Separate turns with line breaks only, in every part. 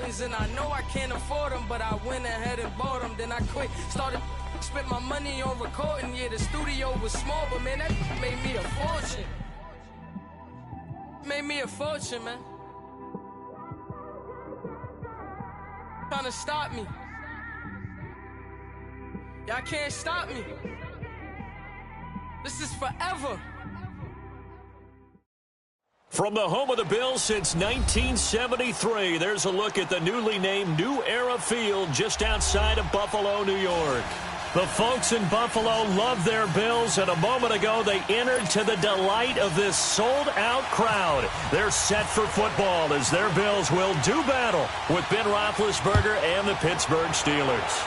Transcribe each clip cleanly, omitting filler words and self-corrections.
Jordans, and I know I can't afford them, but I went ahead and bought them. Then I quit, started spent my money on recording. Yeah, the studio was small, but man, that made me a fortune. Made me a fortune, man. Trying to stop me. Y'all can't stop me. This is forever.
From the home of the Bills since 1973, there's a look at the newly named New Era Field just outside of Buffalo, New York. The folks in Buffalo love their Bills, and a moment ago they entered to the delight of this sold-out crowd. They're set for football as their Bills will do battle with Ben Roethlisberger and the Pittsburgh Steelers.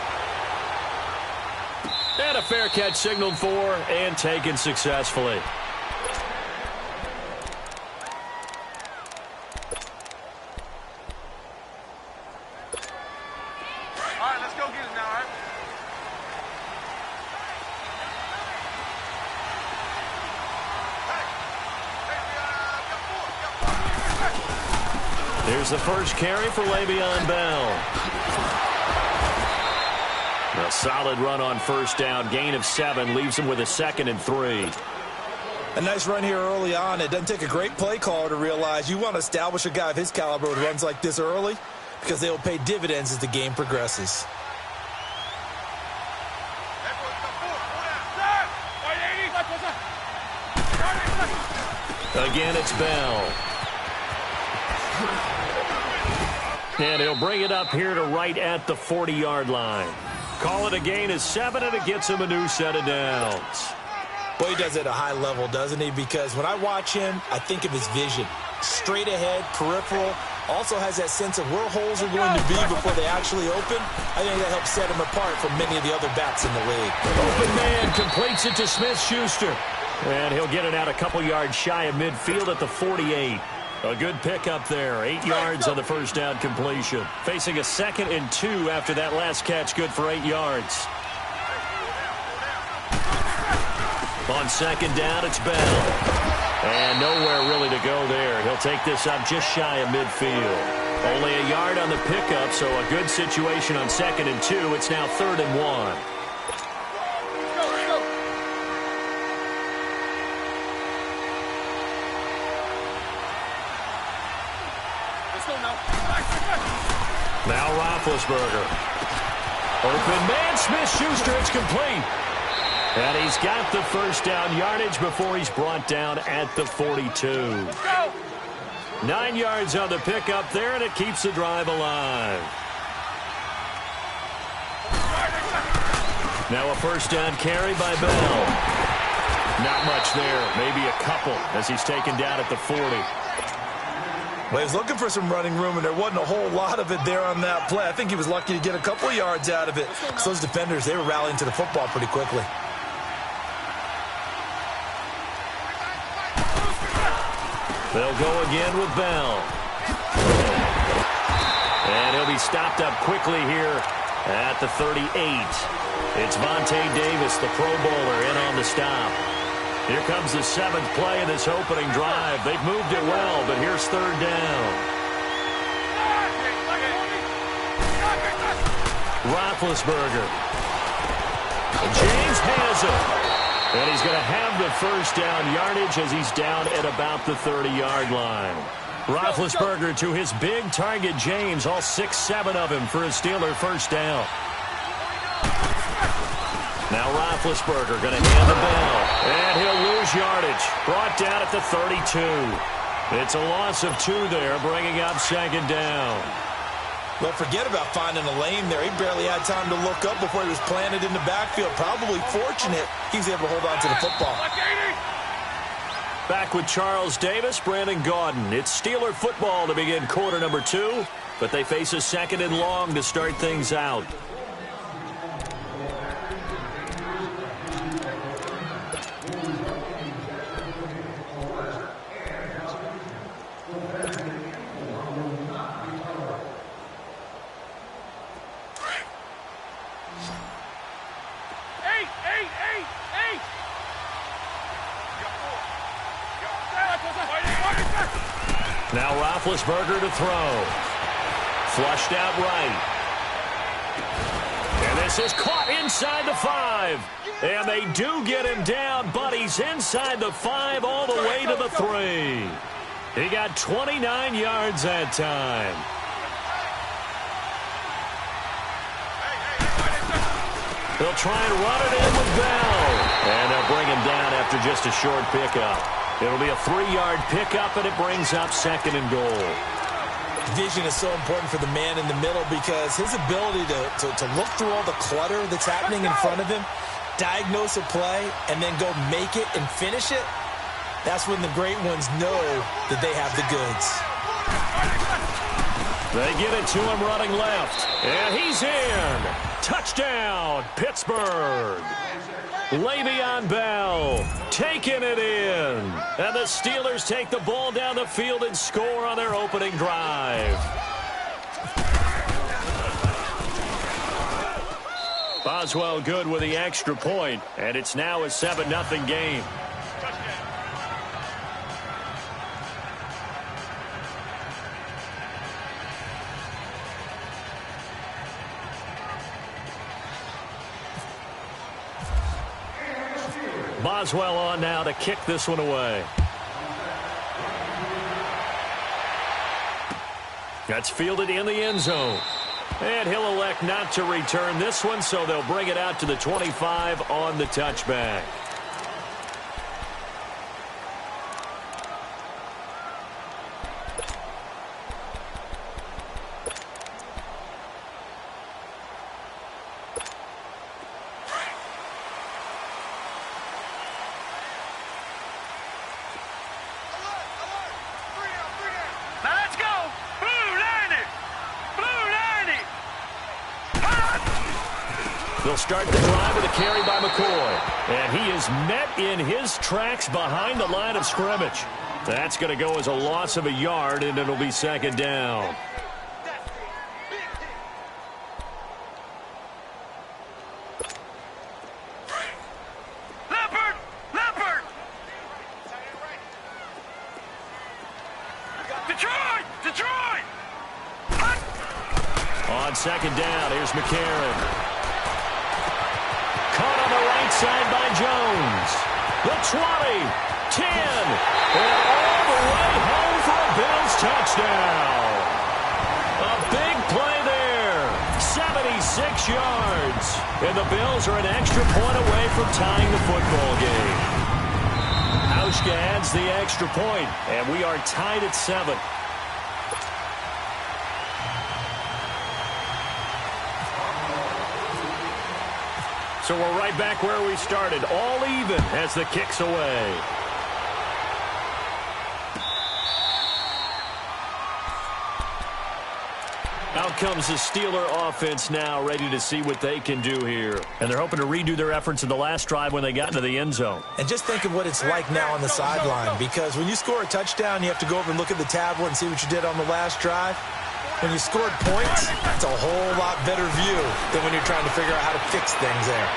And a fair catch signaled for and taken successfully. Here's the first carry for Le'Veon Bell. A solid run on first down. Gain of 7 leaves him with a 2nd and 3.
A nice run here early on. It doesn't take a great play caller to realize you want to establish a guy of his caliber with runs like this early because they will pay dividends as the game progresses.
Again, it's Bell. And he'll bring it up here to right at the 40-yard line. Call it a gain of 7, and it gets him a new set of downs.
Well, he does it at a high level, doesn't he? Because when I watch him, I think of his vision. Straight ahead, peripheral. Also has that sense of where holes are going to be before they actually open. I think that helps set him apart from many of the other backs in the league.
Open man completes it to Smith-Schuster. And he'll get it out a couple yards shy of midfield at the 48. A good pickup there. 8 yards on the first down completion. Facing a 2nd and 2 after that last catch. Good for 8 yards. On 2nd down, it's Bell. And nowhere really to go there. He'll take this up just shy of midfield. Only a yard on the pickup, so a good situation on 2nd and 2. It's now 3rd and 1. Now Roethlisberger. Open man, Smith-Schuster, it's complete. And he's got the first down yardage before he's brought down at the 42. 9 yards on the pickup there, and it keeps the drive alive. Now a first down carry by Bell. Not much there, maybe a couple as he's taken down at the 40.
Well, he was looking for some running room, and there wasn't a whole lot of it there on that play. I think he was lucky to get a couple of yards out of it. So those defenders, they were rallying to the football pretty quickly.
They'll go again with Bell. And he'll be stopped up quickly here at the 38. It's Vontae Davis, the Pro Bowler, in on the stop. Here comes the 7th play of this opening drive. They've moved it well, but here's 3rd down. Roethlisberger. James has it. And he's going to have the first down yardage as he's down at about the 30-yard line. Roethlisberger to his big target, James, all 6-7 of him for a Steeler first down. Now Roethlisberger going to hand the ball. And he'll lose yardage. Brought down at the 32. It's a loss of 2 there, bringing up 2nd down.
Well, forget about finding a lane there. He barely had time to look up before he was planted in the backfield. Probably fortunate he's able to hold on to the football.
Back with Charles Davis, Brandon Gaudin. It's Steeler football to begin quarter number 2, but they face a 2nd and long to start things out. Now Roethlisberger to throw. Flushed out right. And this is caught inside the 5. And they do get him down, but he's inside the 5 all the way to the 3. He got 29 yards that time. They'll try and run it in with Bell. And they'll bring him down after just a short pickup. It'll be a 3-yard pickup, and it brings up 2nd and goal.
Vision is so important for the man in the middle because his ability to look through all the clutter that's happening in front of him, diagnose a play, and then go make it and finish it, that's when the great ones know that they have the goods.
They get it to him running left, and he's in. Touchdown, Pittsburgh. Le'Veon Bell taking it in. And the Steelers take the ball down the field and score on their opening drive. Boswell good with the extra point, and it's now a 7-0 game. Boswell on now to kick this one away. That's fielded in the end zone. And he'll elect not to return this one, so they'll bring it out to the 25 on the touchback. They'll start the drive with a carry by McCoy. And he is met in his tracks behind the line of scrimmage. That's going to go as a loss of a yard, and it'll be 2nd down. Detroit! On 2nd down, here's McCarron. Caught on the right side by Jones. The 20, 10, and all the way home for a Bills touchdown. A big play there, 76 yards. And the Bills are an extra point away from tying the football game. Hauschka adds the extra point, and we are tied at 7. So we're right back where we started, all even as the kick's away. Out comes the Steeler offense now, ready to see what they can do here. And they're hoping to redo their efforts in the last drive when they got into the end zone.
And just think of what it's like now on the sideline, because when you score a touchdown, you have to go over and look at the tablet and see what you did on the last drive. When you scored points, it's a whole lot better view than when you're trying to figure out how to fix things there.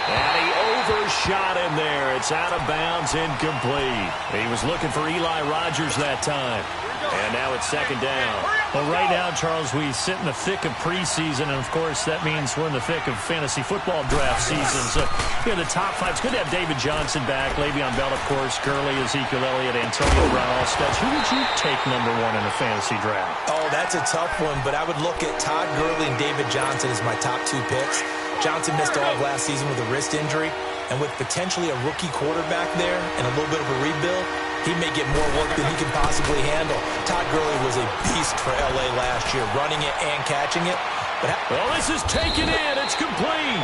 And he overshot him there. It's out of bounds, incomplete. He was looking for Eli Rogers that time. And now it's 2nd down.
Well, right now, Charles, we sit in the thick of preseason, and, of course, that means we're in the thick of fantasy football draft season. So, you know, the top 5, it's good to have David Johnson back, Le'Veon Bell, of course, Gurley, Ezekiel Elliott, Antonio Brown, all studs. Who would you take #1 in a fantasy draft?
Oh, that's a tough one, but I would look at Todd Gurley and David Johnson as my top 2 picks. Johnson missed all of last season with a wrist injury, and with potentially a rookie quarterback there and a little bit of a rebuild, he may get more work than he can possibly handle. Todd Gurley was a beast for L.A. last year, running it and catching it.
Well, this is taken in. It's complete.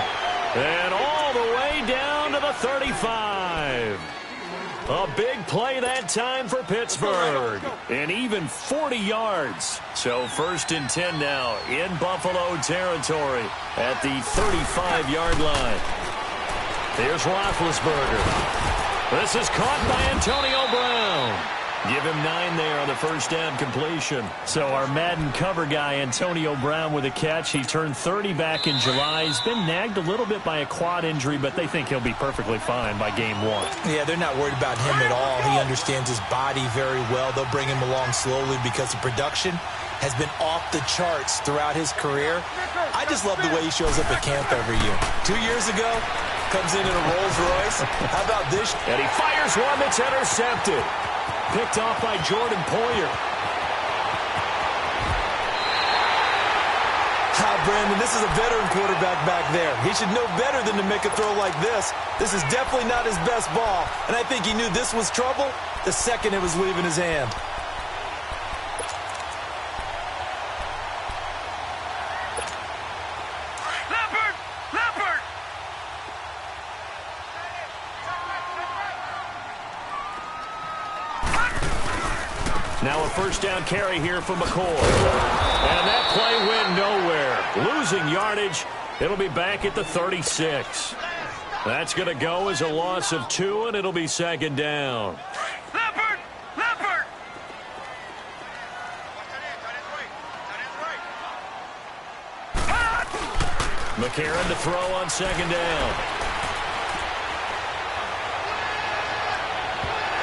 And all the way down to the 35. A big play that time for Pittsburgh. And even 40 yards. So 1st and 10 now in Buffalo territory at the 35-yard line. Here's Roethlisberger. This is caught by Antonio Brown. Give him 9 there on the first down completion.
So our Madden cover guy, Antonio Brown, with a catch. He turned 30 back in July. He's been nagged a little bit by a quad injury, but they think he'll be perfectly fine by game 1.
Yeah, they're not worried about him at all. He understands his body very well. They'll bring him along slowly because the production has been off the charts throughout his career. I just love the way he shows up at camp every year. 2 years ago, comes in a Rolls Royce. How about this?
And he fires one that's intercepted. Picked off by Jordan Poyer.
Brandon, this is a veteran quarterback back there. He should know better than to make a throw like this. This is definitely not his best ball, and I think he knew this was trouble the second it was leaving his hand.
Now a first down carry here for McCoy. And that play went nowhere. Losing yardage. It'll be back at the 36. That's going to go as a loss of 2, and it'll be second down.
Leopard!
McCarron to throw on second down.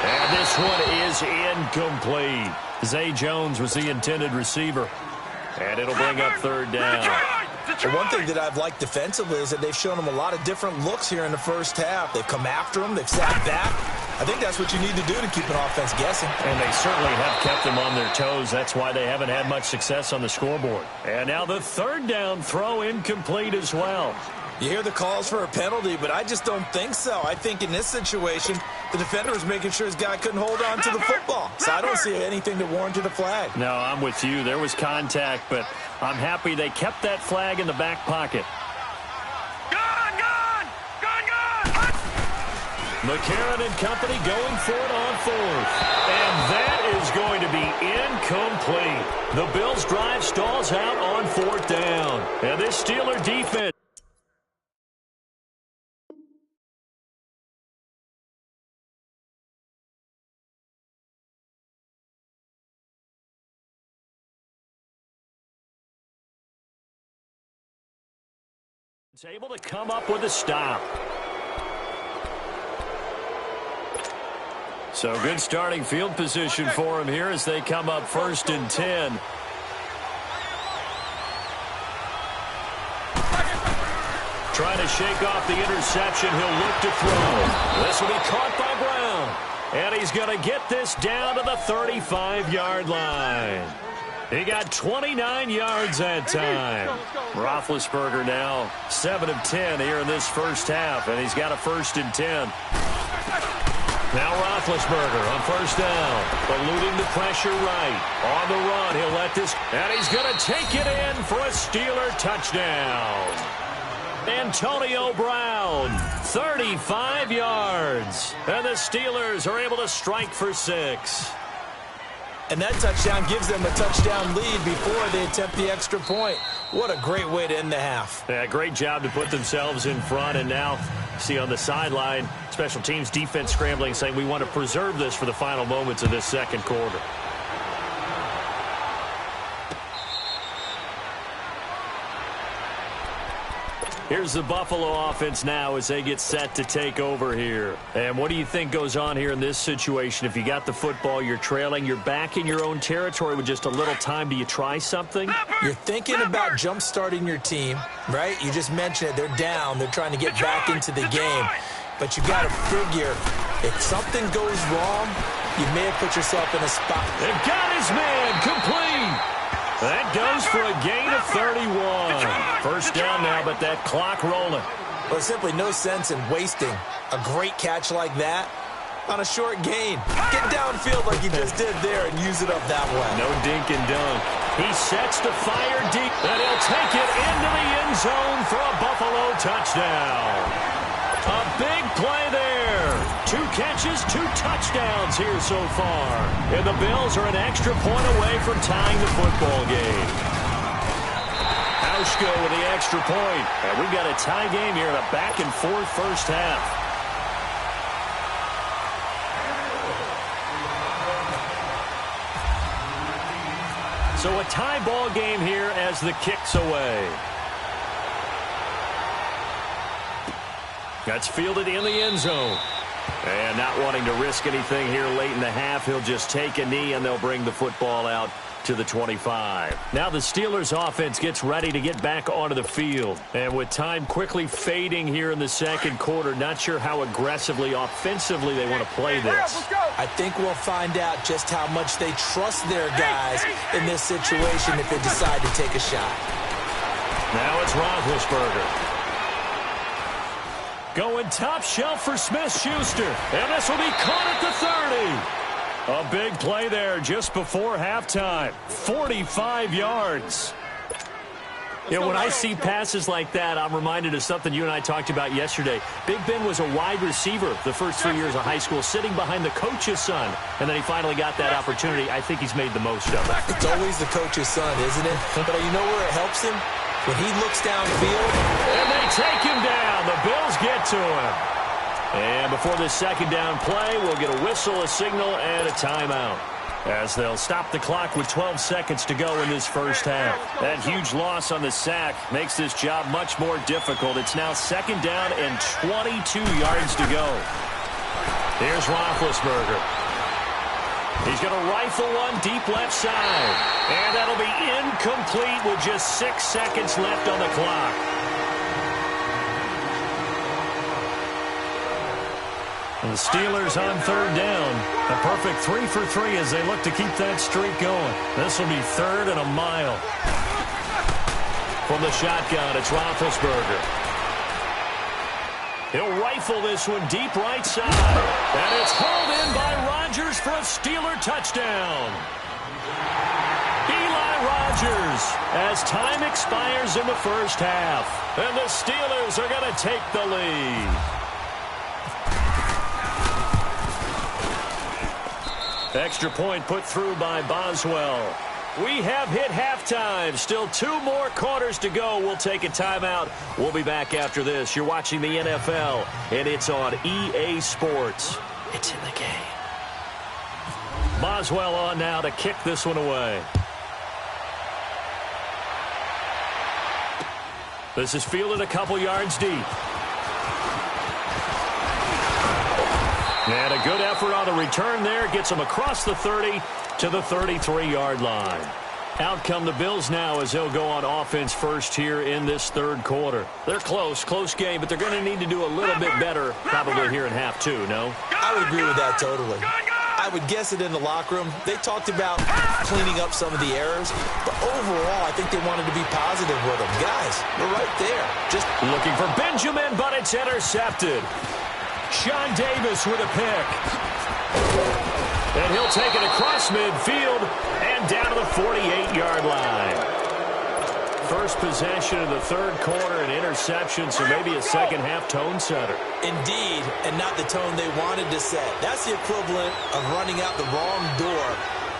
And this one is incomplete. Zay Jones was the intended receiver. And it'll bring up third down.
Well, one thing that I've liked defensively is that they've shown him a lot of different looks here in the first half. They've come after him. They've sat back. I think that's what you need to do to keep an offense guessing.
And they certainly have kept them on their toes. That's why they haven't had much success on the scoreboard. And now the third down throw incomplete as well.
You hear the calls for a penalty, but I just don't think so. I think in this situation, the defender was making sure his guy couldn't hold on to the football. So I don't see anything that warranted a flag.
No, I'm with you. There was contact, but I'm happy they kept that flag in the back pocket.
Gone!
McCarron and company going for it on fourth. And that is going to be incomplete. The Bills' drive stalls out on fourth down. And this Steeler defense. It's able to come up with a stop. So good starting field position for him here as they come up 1st and 10. Trying to shake off the interception. He'll look to throw. This will be caught by Brown. And he's going to get this down to the 35-yard line. He got 29 yards that time. Roethlisberger now 7 of 10 here in this first half, and he's got a 1st and 10. Now Roethlisberger on first down, eluding the pressure right. On the run, he'll let this, and he's going to take it in for a Steeler touchdown. Antonio Brown, 35 yards, and the Steelers are able to strike for 6.
And that touchdown gives them a touchdown lead before they attempt the extra point. What a great way to end the half.
Yeah, great job to put themselves in front. And now, see on the sideline, special teams defense scrambling, saying we want to preserve this for the final moments of this second quarter. Here's the Buffalo offense now as they get set to take over here. And what do you think goes on here in this situation? If you got the football, you're trailing, you're back in your own territory with just a little time. Do you try something?
You're thinking about jump-starting your team, right? You just mentioned it. They're down. They're trying to get back into the game. But you got to figure, if something goes wrong, you may have put yourself in a spot.
They've got his man complete. That goes for a gain of 31. First down now, but that clock rolling.
Well, there's simply no sense in wasting a great catch like that on a short gain. Get downfield like you just did there and use it up that way.
No dink and dunk. He sets to fire deep, and he'll take it into the end zone for a Buffalo touchdown. A big play there. 2 catches, 2 touchdowns here so far. And the Bills are an extra point away from tying the football game. Hauschka with the extra point. And we've got a tie game here in a back-and-forth first half. So a tie ball game here as the kick's away. That's fielded in the end zone. And not wanting to risk anything here late in the half, he'll just take a knee and they'll bring the football out to the 25. Now the Steelers offense gets ready to get back onto the field. And with time quickly fading here in the second quarter, not sure how aggressively, offensively they want to play this.
I think we'll find out just how much they trust their guys in this situation if they decide to take a shot.
Now it's Roethlisberger. Going top shelf for Smith-Schuster. And this will be caught at the 30. A big play there just before halftime. 45 yards. You know, when I see passes like that, I'm reminded of something you and I talked about yesterday. Big Ben was a wide receiver the first 3 years of high school, sitting behind the coach's son. And then he finally got that opportunity. I think he's made the most of it.
It's always the coach's son, isn't it? But you know where it helps him? When he looks downfield.
And they take him down. The Bills get to him. And before this second down play, we'll get a whistle, a signal, and a timeout, as they'll stop the clock with 12 seconds to go in this first half. That huge loss on the sack makes this job much more difficult. It's now second down and 22 yards to go. Here's Roethlisberger. He's going to rifle one deep left side. And that'll be incomplete with just 6 seconds left on the clock. And the Steelers on third down. A perfect 3 for 3 as they look to keep that streak going. This will be third and a mile. From the shotgun, it's Roethlisberger. He'll rifle this one deep right side. And it's hauled in by Rodgers for a Steeler touchdown. Eli Rodgers, as time expires in the first half. And the Steelers are going to take the lead. Extra point put through by Boswell. We have hit halftime. Still 2 more quarters to go. We'll take a timeout. We'll be back after this. You're watching the NFL, and it's on EA Sports. It's in the game. Boswell on now to kick this one away. This is fielded a couple yards deep. And a good effort on the return there. Gets him across the 30 to the 33-yard line. Out come the Bills now as they'll go on offense first here in this third quarter. They're close game, but they're going to need to do a little bit better probably here in half two, no?
I would agree with that totally. I would guess it in the locker room. They talked about cleaning up some of the errors, but overall, I think they wanted to be positive with them. Guys, we're right there. Just
looking for Benjamin, but it's intercepted. Sean Davis with a pick. And he'll take it across midfield and down to the 48-yard line. First possession of the third quarter, an interception, so maybe a second-half tone setter.
Indeed, and not the tone they wanted to set. That's the equivalent of running out the wrong door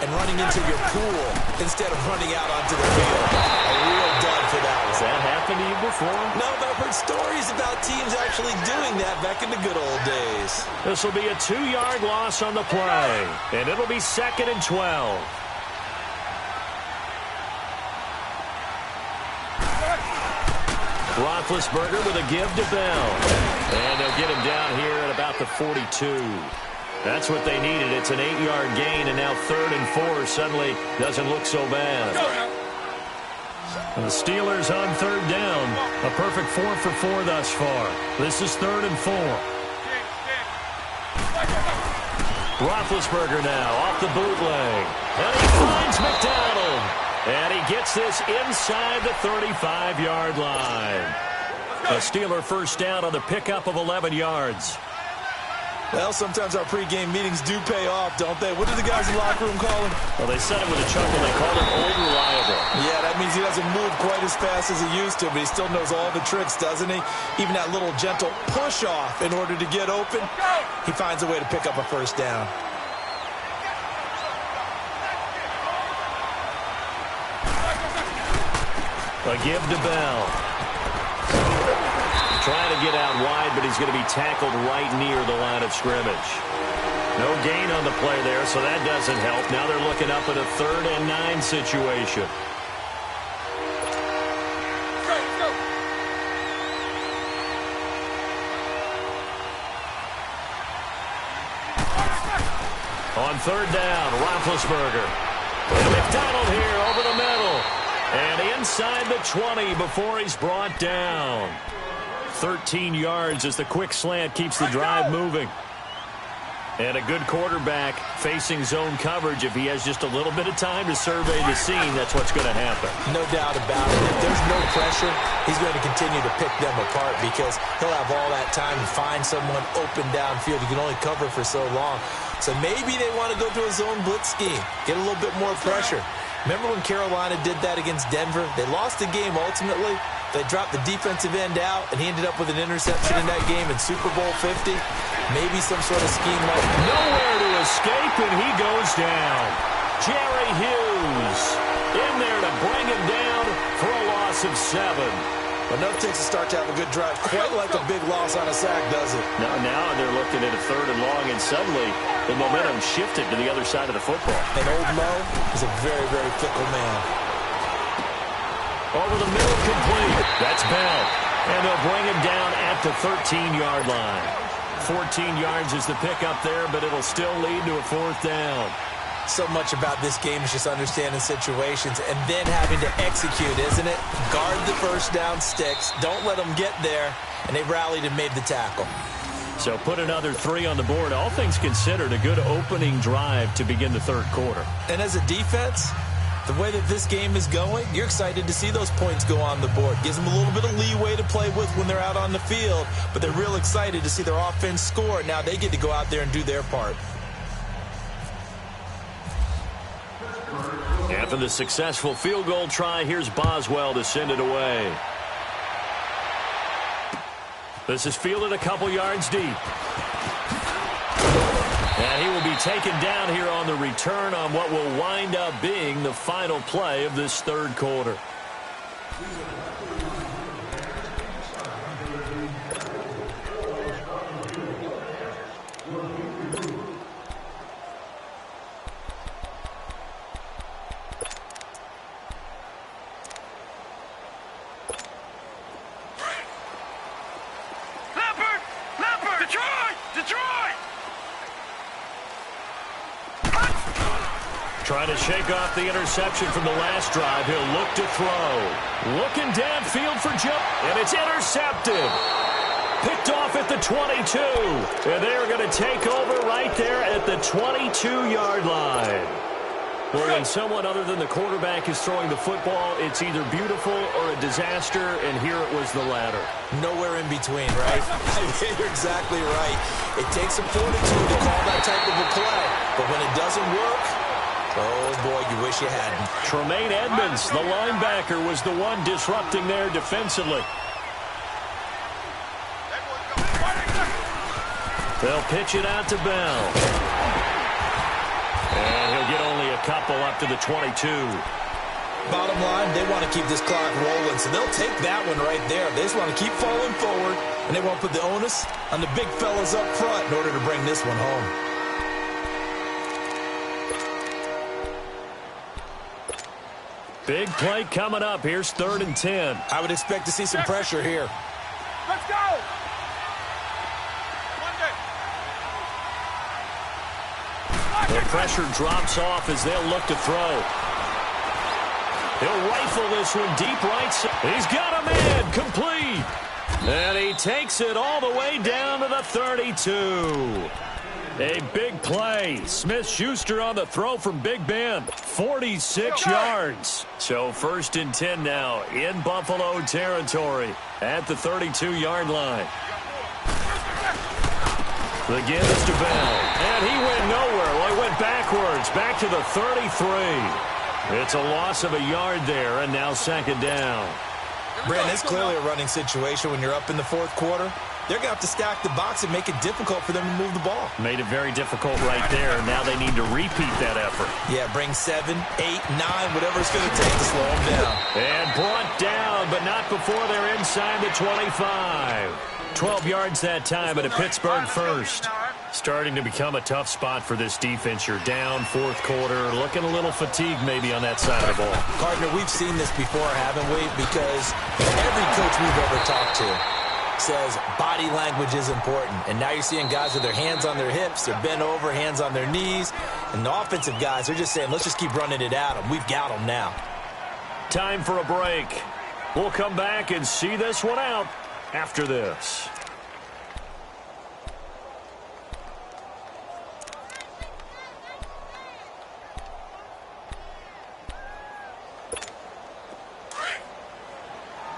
and running into your pool instead of running out onto the field. A real dud for that one.
Has that happened to you before?
No, but I've heard stories about teams actually doing that back in the good old days.
This will be a 2-yard loss on the play, and it'll be 2nd and 12. Roethlisberger with a give to Bell. And they'll get him down here at about the 42. That's what they needed. It's an 8-yard gain, and now 3rd and 4 suddenly doesn't look so bad. And the Steelers on third down. A perfect 4 for 4 thus far. This is 3rd and 4. Roethlisberger now off the bootleg. And he finds McDonald. And he gets this inside the 35-yard line. A Steeler first down on the pickup of 11 yards.
Well, sometimes our pregame meetings do pay off, don't they? What do the guys in the locker room call him?
Well, they said it with a chuckle. They called him Old Reliable.
Yeah, that means he doesn't move quite as fast as he used to, but he still knows all the tricks, doesn't he? Even that little gentle push-off in order to get open, he finds a way to pick up a first down.
A give to Bell. Trying to get out wide, but he's going to be tackled right near the line of scrimmage. No gain on the play there, so that doesn't help. Now they're looking up at a 3rd and 9 situation. On 3rd down, Roethlisberger. And they've McDonald here over the middle. And inside the 20 before he's brought down. 13 yards as the quick slant keeps the drive moving. And a good quarterback facing zone coverage. If he has just a little bit of time to survey the scene, that's what's going to happen.
No doubt about it. If there's no pressure, he's going to continue to pick them apart because he'll have all that time to find someone open downfield. He can only cover for so long. So maybe they want to go to a zone blitz scheme, get a little bit more pressure. Remember when Carolina did that against Denver? They lost the game ultimately. They dropped the defensive end out, and he ended up with an interception in that game in Super Bowl 50. Maybe some sort of scheme like that.
Nowhere to escape, and he goes down. Jerry Hughes in there to bring him down for a loss of 7.
Enough takes a start to have a good drive. Quite like a big loss on a sack, does it?
Now they're looking at a 3rd and long, and suddenly the momentum shifted to the other side of the football.
And old Mo is a very, very fickle man.
Over the middle, complete. That's Bell. And they'll bring him down at the 13-yard line. 14 yards is the pickup there, but it'll still lead to a 4th down.
So much about this game is just understanding situations and then having to execute, isn't it? Guard the first down sticks. Don't let them get there. And they rallied and made the tackle.
So put another 3 on the board. All things considered, a good opening drive to begin the 3rd quarter.
And as a defense, the way that this game is going, you're excited to see those points go on the board. Gives them a little bit of leeway to play with when they're out on the field, but they're real excited to see their offense score. Now they get to go out there and do their part.
After the successful field goal try, here's Boswell to send it away. This is fielded a couple yards deep. And he will be taken down here on the return on what will wind up being the final play of this 3rd quarter. Trying to shake off the interception from the last drive. He'll look to throw. Looking downfield for Joe. And it's intercepted. Picked off at the 22. And they're going to take over right there at the 22-yard line. Well, when someone other than the quarterback is throwing the football, it's either beautiful or a disaster, and here it was the latter.
Nowhere in between, right? You're exactly right. It takes some fortitude to call that type of a play. But when it doesn't work, oh, boy, you wish you hadn't.
Tremaine Edmonds, the linebacker, was the one disrupting there defensively. They'll pitch it out to Bell. And he'll get only a couple up to the 22.
Bottom line, they want to keep this clock rolling, so they'll take that one right there. They just want to keep falling forward, and they want to put the onus on the big fellas up front in order to bring this one home.
Big play coming up. Here's 3rd and 10.
I would expect to see some pressure here.
Let's go!
The pressure drops off as they'll look to throw. He'll rifle this one deep right side. He's got a man complete. And he takes it all the way down to the 32. A big play. Smith-Schuster on the throw from Big Ben. 46 yards. So 1st and 10 now in Buffalo territory at the 32-yard line. The give is to Bell. And he went nowhere. Well, he went backwards. Back to the 33. It's a loss of a yard there, and now 2nd down.
Brandon, it's clearly a running situation when you're up in the 4th quarter. They're going to have to stack the box and make it difficult for them to move the ball.
Made it very difficult right there. Now they need to repeat that effort.
Yeah, bring 7, 8, 9, whatever it's going to take to slow them down.
And brought down, but not before they're inside the 25. 12 yards that time, but a Pittsburgh first. Starting to become a tough spot for this defense. You're down 4th quarter, looking a little fatigued maybe on that side of the ball.
Gardner, we've seen this before, haven't we? Because every coach we've ever talked to says body language is important. And now you're seeing guys with their hands on their hips, they're bent over, hands on their knees. And the offensive guys, they're just saying, let's just keep running it at them. We've got them now.
Time for a break. We'll come back and see this one out after this.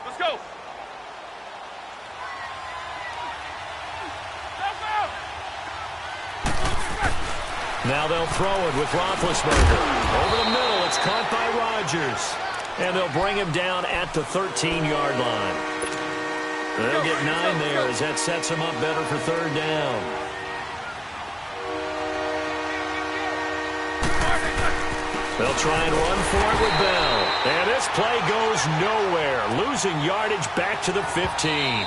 Let's go.
Now they'll throw it with Roethlisberger. Over the middle, it's caught by Rodgers. And they'll bring him down at the 13-yard line. They'll get 9 there as that sets them up better for third down. They'll try and run for it with Bell. And this play goes nowhere, losing yardage back to the 15.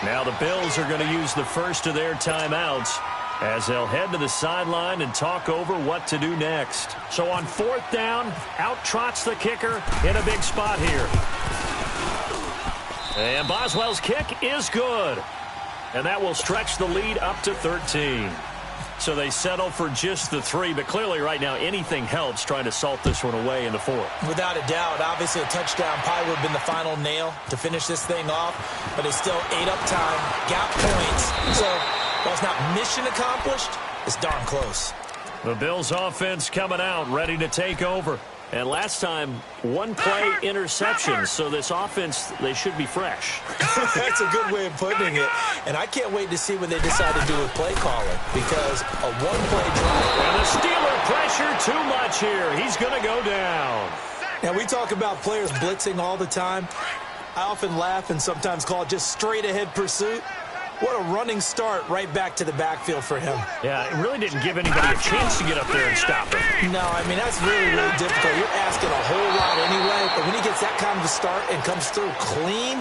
Now the Bills are going to use the first of their timeouts as they'll head to the sideline and talk over what to do next. So on fourth down, out trots the kicker in a big spot here. And Boswell's kick is good. And that will stretch the lead up to 13. So they settle for just the 3, but clearly right now anything helps trying to salt this one away in the 4th.
Without a doubt, obviously a touchdown probably would have been the final nail to finish this thing off, but it's still ate up time, got points. So while it's not mission accomplished, it's darn close.
The Bills offense coming out, ready to take over. And last time, one play interception, so this offense, they should be fresh.
That's a good way of putting it. And I can't wait to see what they decide to do with play calling, because a one-play drive.
And the Steeler pressure too much here. He's going to go down.
Now, we talk about players blitzing all the time. I often laugh and sometimes call it just straight-ahead pursuit. What a running start right back to the backfield for him.
Yeah, it really didn't give anybody a chance to get up there and stop him.
No, I mean, that's really, really difficult. You're asking a whole lot anyway, but when he gets that kind of a start and comes through clean,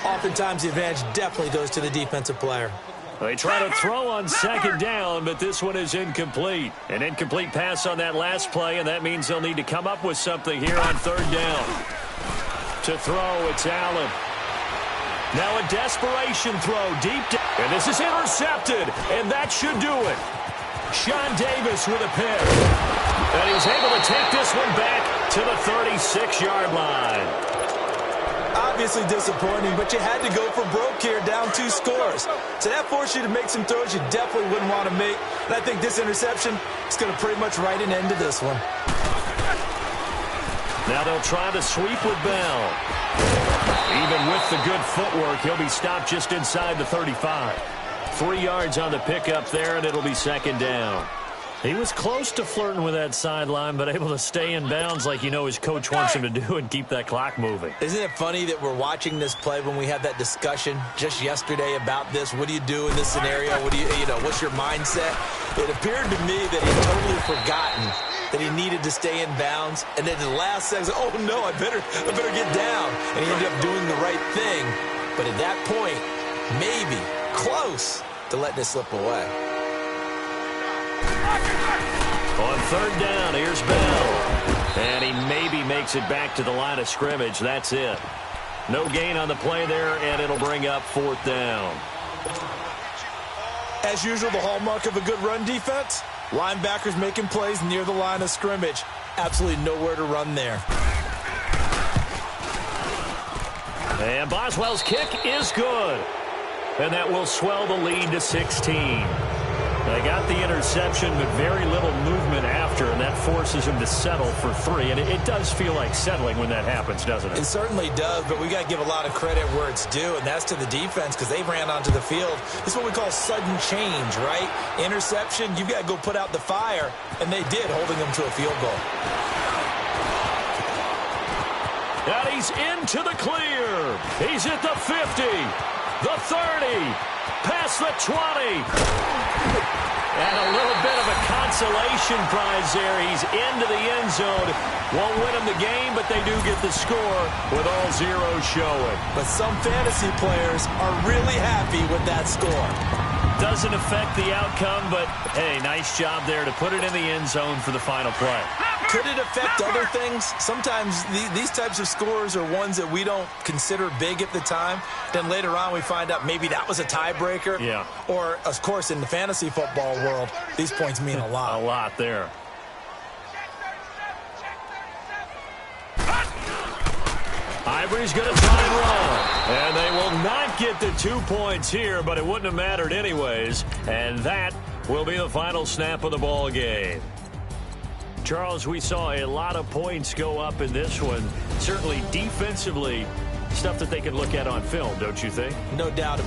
oftentimes the advantage definitely goes to the defensive player.
They try to throw on second down, but this one is incomplete. An incomplete pass on that last play, and that means they'll need to come up with something here on third down. To throw, it's Allen. Now a desperation throw deep down. And this is intercepted, and that should do it. Sean Davis with a pick. And he's able to take this one back to the 36-yard line.
Obviously disappointing, but you had to go for broke here, down 2 scores. So that forced you to make some throws you definitely wouldn't want to make. And I think this interception is going to pretty much write an end to this one.
Now they'll try to sweep with Bell. Even with the good footwork, he'll be stopped just inside the 35. 3 yards on the pickup there, and it'll be second down. He was close to flirting with that sideline, but able to stay in bounds like his coach wants him to do and keep that clock moving.
Isn't it funny that we're watching this play when we had that discussion just yesterday about this? What do you do in this scenario? What do what's your mindset? It appeared to me that he'd totally forgotten that he needed to stay in bounds, and then the last second, oh no, I better get down. And he ended up doing the right thing. But at that point, maybe close to letting it slip away.
On third down, here's Bell. And he maybe makes it back to the line of scrimmage. That's it. No gain on the play there, and it'll bring up fourth down.
As usual, the hallmark of a good run defense, linebackers making plays near the line of scrimmage. Absolutely nowhere to run there.
And Boswell's kick is good. And that will swell the lead to 16. They got the interception, but very little movement after, and that forces him to settle for 3. And it does feel like settling when that happens, doesn't it?
It certainly does, but we got to give a lot of credit where it's due, and that's to the defense because they ran onto the field. This is what we call sudden change, right? Interception, you've got to go put out the fire, and they did, holding them to a field goal.
And he's into the clear. He's at the 50, the 30, past the 20. And a little bit of a consolation prize there. He's into the end zone. Won't win them the game, but they do get the score with all zeros showing.
But some fantasy players are really happy with that score.
Doesn't affect the outcome, but, hey, nice job there to put it in the end zone for the final play.
Could it affect other things? Sometimes these types of scores are ones that we don't consider big at the time. Then later on we find out maybe that was a tiebreaker.
Yeah.
Or, of course, in the fantasy football world, these points mean a lot.
A lot there. Ivory's going to try and roll. And they will not get the 2 points here, but it wouldn't have mattered anyways. And that will be the final snap of the ball game. Charles, we saw a lot of points go up in this one. Certainly defensively, stuff that they can look at on film, don't you think?
No doubt.